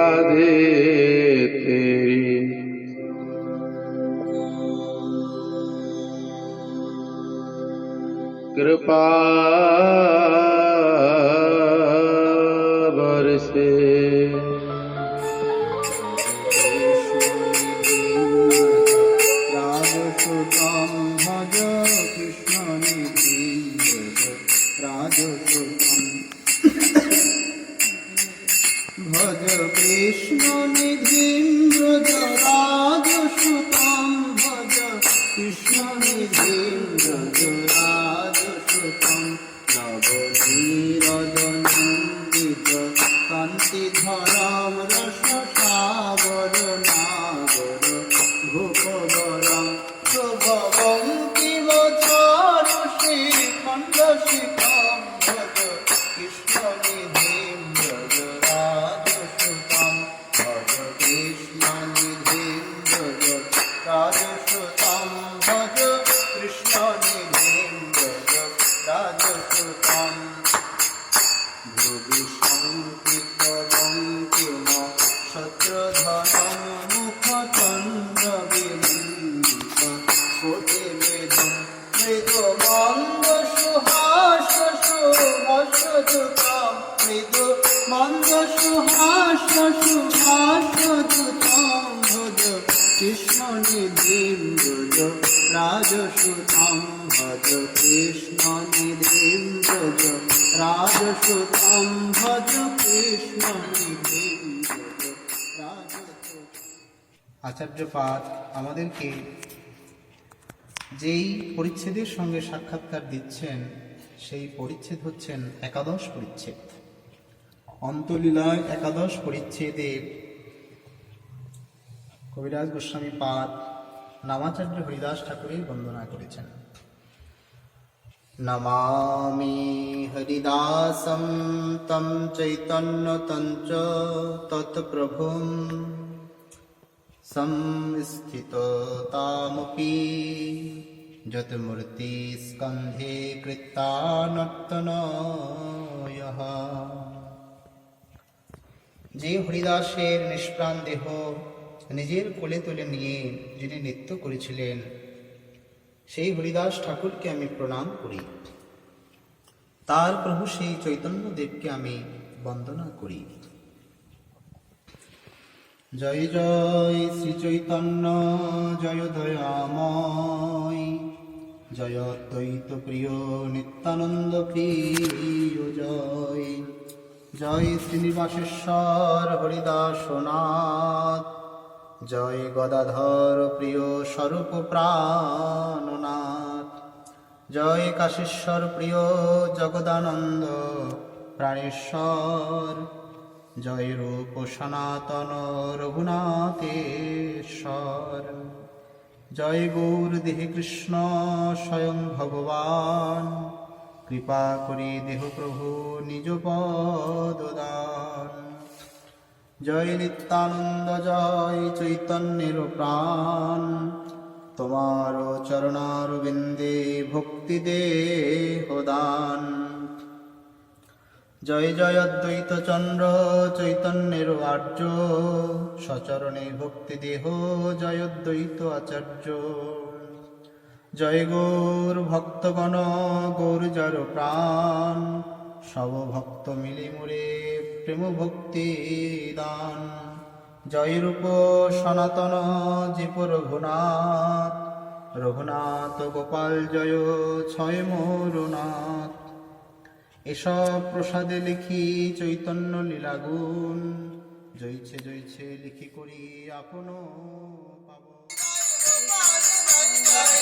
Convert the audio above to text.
राधे तेरी। कृपा बरसे राजसुतं भज कृष्णनिधिं भज राजसुतं भज कृष्णनिधिं भज राजसुतं भज कृष्णनिधिं भज राजसुतं नवनीरदनन्दित कान्तिधरं रससागर नागर भूपवरं शुभवं किमचारुषि खण्डशिखं भज कृष्णनिधिं भज राजसुतं भज कृष्णनिधिं भज राजसुतं भज कृष्णनिधिं भज राजसुतं भुवि संकृतबङ्किम शत्रधनं मुखचन्द्रविलम्बित कोटिवेदं मृदुमन्दसुहाससुभाषयुतं मृदुमन्दसुहाससुभाषयुतं भज कृष्णनिधिं भज राजसुतं भज कृष्णनिधिं भज राजसुतं भज कृष्णनिधिं भज राजसुतं। আচার্যপাদ আমাদেরকে যেই পরিচ্ছেদের সঙ্গে সাক্ষাৎকার দিচ্ছেন সেই পরিচ্ছেদ হচ্ছেন একাদশ পরিচ্ছেদ। অন্তলীলায় একাদশ পরিচ্ছেদে কবিরাজ গোস্বামী পাদ নামাচার্য হরিদাস ঠাকুরের বন্দনা করেছেন। নমামি হরিদাসম তম চৈতন্য তঞ্চ তৎপ্রভুম সংস্থিততামপি যতমূর্তি স্কন্ধে কৃত্তানর্তনয়ঃ। যে হরিদাসের নিষ্প্রাণ দেহ নিজের কোলে তুলে নিয়ে যিনি নৃত্য করেছিলেন সেই হরিদাস ঠাকুরকে আমি প্রণাম করি, তার প্রভু সেই চৈতন্য দেবকে আমি বন্দনা করি। জয় জয় শ্রী চৈতন্য জয় দয়াময় জয় দ্বৈত প্রিয় নিত্যানন্দ প্রিয় জয়। জয় শ্রীনিবাসেশ্বর হরিদাসনাথ জয় গদাধর প্রিয় স্বরূপ প্রাণনাথ জয় কাশীশ্বর প্রিয় জগদানন্দ প্রাণেশ্বর জয় রূপ সনাতন রঘুনাথেশ্বর জয় গৌর দেহে কৃষ্ণ স্বয়ং ভগবান কৃপা করি দেহ প্রভু নিজ পদ দান। জয় নিত্যানন্দ জয় চৈতন্যের প্রাণ তোমার চরণারবিন্দে ভক্তি দেহ দান। জয় জয় অদ্বৈত চন্দ্র চৈতন্যের আর্য সচরণে ভক্তি দেহ জয় অদ্বৈত আচার্য। জয় গৌর ভক্তগণ গৌর যার প্রাণ সব ভক্ত মিলি মোরে প্রেম ভক্তি দান। জয় রূপ সনাতন জীব রঘুনাথ রঘুনাথ গোপাল জয় ছয় মোরনাথ। এসব প্রসাদে লিখি চৈতন্য লীলাগুণ জয়ছে জয়ছে লিখি করি আপন পাব। জয়